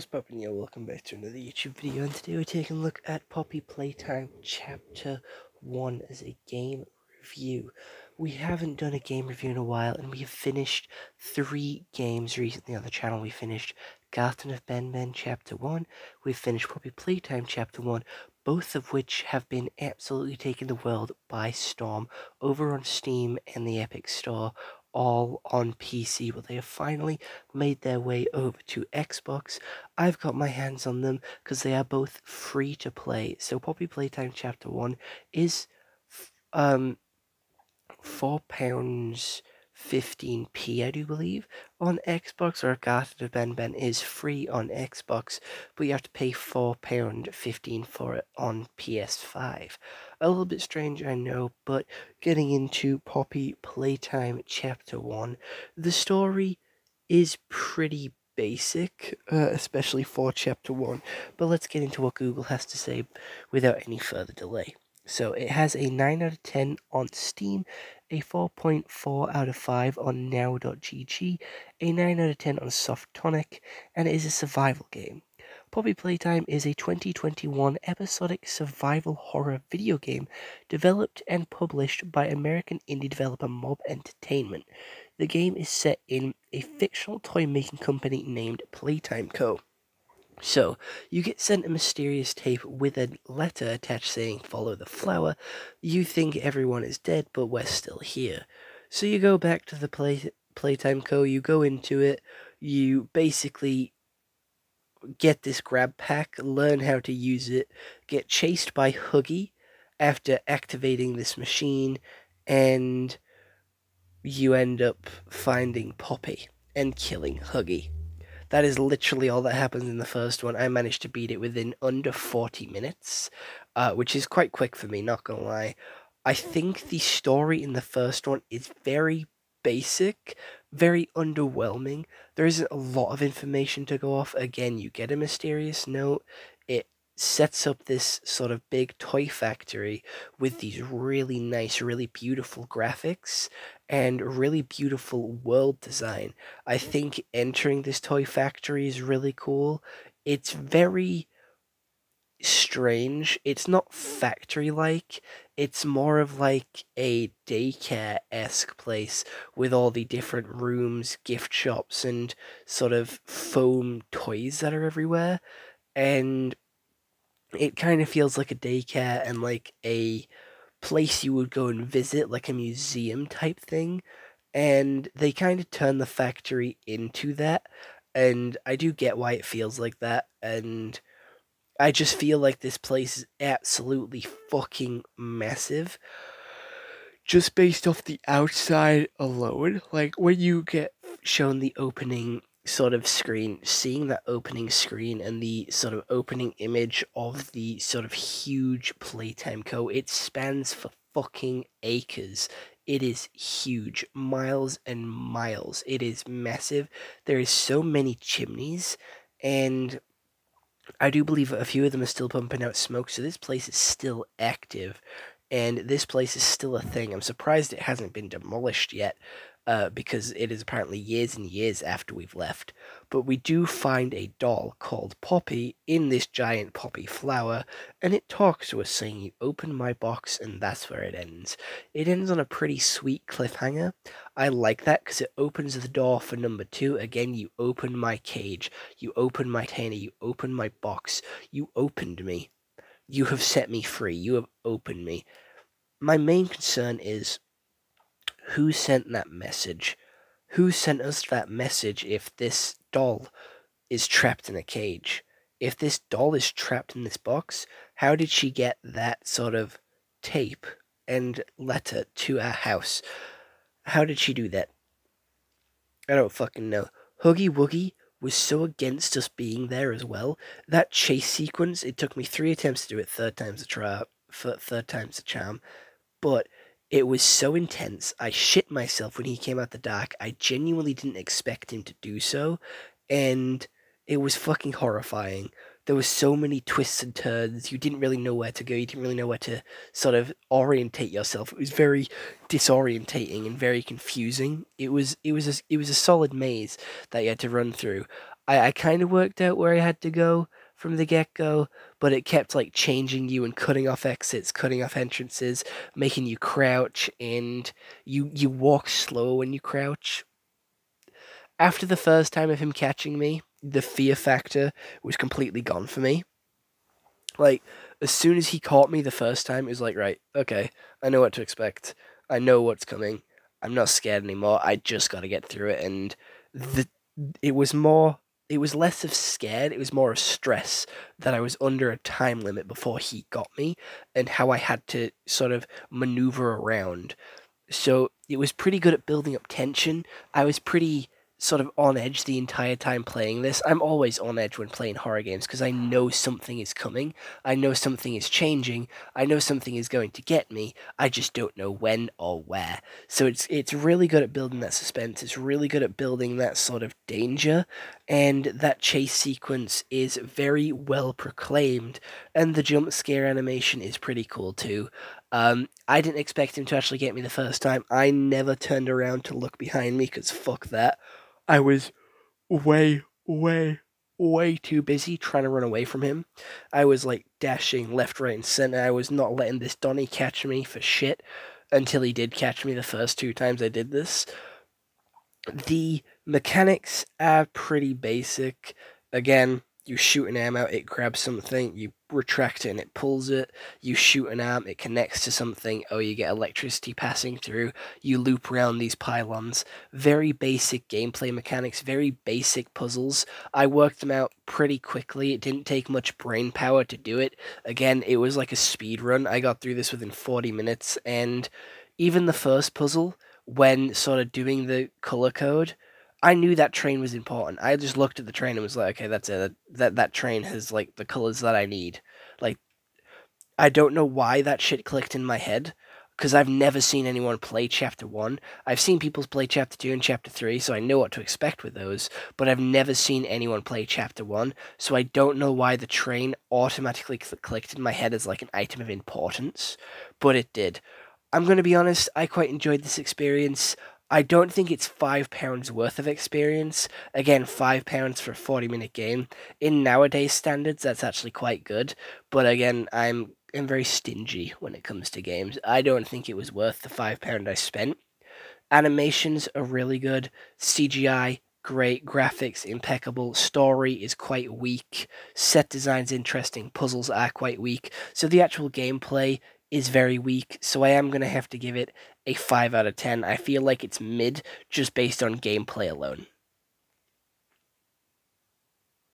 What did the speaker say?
What's poppin', yo? Welcome back to another YouTube video, and today we're taking a look at Poppy Playtime Chapter 1 as a game review. We haven't done a game review in a while, and we have finished 3 games recently on the channel. We finished Garden of Ben Chapter 1, we finished Poppy Playtime Chapter 1, both of which have been absolutely taking the world by storm over on Steam and the Epic Store, all on PC, but they have finally made their way over to Xbox. I've got my hands on them because they are both free to play. So Poppy Playtime Chapter 1 is £4.15p, I do believe, on Xbox, or Garden of Ben is free on Xbox, but you have to pay £4.15 for it on PS5. A little bit strange, I know, but getting into Poppy Playtime Chapter 1, the story is pretty basic, especially for Chapter 1, but let's get into what Google has to say without any further delay. So it has a 9 out of 10 on Steam, a 4.4 out of 5 on now.gg, a 9 out of 10 on Softonic, and it is a survival game. Poppy Playtime is a 2021 episodic survival horror video game developed and published by American indie developer Mob Entertainment. The game is set in a fictional toy-making company named Playtime Co. So, you get sent a mysterious tape with a letter attached saying, "Follow the flower." You think everyone is dead, but we're still here. So you go back to the Playtime Co., you go into it, you basically get this grab pack, learn how to use it, get chased by Huggy after activating this machine, and you end up finding Poppy and killing Huggy. That is literally all that happens in the first one. I managed to beat it within under 40 minutes, which is quite quick for me, not gonna lie. I think the story in the first one is very basic, very underwhelming. There isn't a lot of information to go off. Again, you get a mysterious note. It sets up this sort of big toy factory with these really nice, really beautiful graphics and really beautiful world design. I think entering this toy factory is really cool. It's very strange. It's not factory-like. It's more of like a daycare-esque place with all the different rooms, gift shops, and sort of foam toys that are everywhere. And it kind of feels like a daycare and like a place you would go and visit, like a museum type thing. And they kind of turn the factory into that. And I do get why it feels like that. And I just feel like this place is absolutely fucking massive. Just based off the outside alone. Like, when you get shown the opening sort of screen, seeing that opening screen and the sort of opening image of the sort of huge Playtime Co., it spans for fucking acres. It is huge, miles and miles. It is massive. There is so many chimneys, and I do believe a few of them are still pumping out smoke, so this place is still active, and this place is still a thing. I'm surprised it hasn't been demolished yet, because it is apparently years and years after we've left. But we do find a doll called Poppy in this giant poppy flower, and it talks to us saying, "You open my box," and that's where it ends. It ends on a pretty sweet cliffhanger. I like that because it opens the door for number 2. Again, you open my cage, you open my container, you open my box, you opened me. You have set me free, you have opened me. My main concern is, who sent that message? Who sent us that message if this doll is trapped in a cage? If this doll is trapped in this box, how did she get that sort of tape and letter to our house? How did she do that? I don't fucking know. Huggy Wuggy was so against us being there as well. That chase sequence, it took me 3 attempts to do it, third time's the charm. But it was so intense. I shit myself when he came out the dark. I genuinely didn't expect him to do so, and it was fucking horrifying. There was so many twists and turns. You didn't really know where to go. You didn't really know where to sort of orientate yourself. It was very disorientating and very confusing. It was a solid maze that you had to run through. I kind of worked out where I had to go from the get go, but it kept like changing you and cutting off exits, cutting off entrances, making you crouch, and you walk slow when you crouch. After the first time of him catching me, the fear factor was completely gone for me. Like, as soon as he caught me the first time, it was like, right, okay, I know what to expect. I know what's coming. I'm not scared anymore. I just got to get through it. And the it was more, it was less of scared. It was more of stress that I was under a time limit before he got me, and how I had to sort of maneuver around. So it was pretty good at building up tension. I was pretty sort of on edge the entire time playing this. I'm always on edge when playing horror games because I know something is coming. I know something is changing. I know something is going to get me. I just don't know when or where. So it's really good at building that suspense. It's really good at building that sort of danger, and that chase sequence is very well proclaimed, and the jump scare animation is pretty cool too. I didn't expect him to actually get me the first time. I never turned around to look behind me because fuck that. I was way, way, way too busy trying to run away from him. I was like dashing left, right, and center. I was not letting this Donny catch me for shit until he did catch me the first two times I did this. The mechanics are pretty basic. Again, you shoot an arm out, it grabs something, you retract it and it pulls it, you shoot an arm, it connects to something, oh, you get electricity passing through, you loop around these pylons. Very basic gameplay mechanics, very basic puzzles. I worked them out pretty quickly. It didn't take much brain power to do it. Again, it was like a speed run. I got through this within 40 minutes, and even the first puzzle, when sort of doing the color code, I knew that train was important. I just looked at the train and was like, okay, that's it. That train has like the colors that I need. Like, I don't know why that shit clicked in my head, because I've never seen anyone play Chapter 1. I've seen people play Chapter 2 and Chapter 3, so I know what to expect with those, but I've never seen anyone play Chapter 1, so I don't know why the train automatically clicked in my head as like an item of importance, but it did. I'm going to be honest, I quite enjoyed this experience. I don't think it's £5 worth of experience. Again, £5 for a 40-minute game. In nowadays standards, that's actually quite good. But again, I'm very stingy when it comes to games. I don't think it was worth the £5 I spent. Animations are really good. CGI, great. Graphics, impeccable. Story is quite weak. Set design's interesting. Puzzles are quite weak. So the actual gameplay is very weak. So I am going to have to give it a 5 out of 10. I feel like it's mid just based on gameplay alone.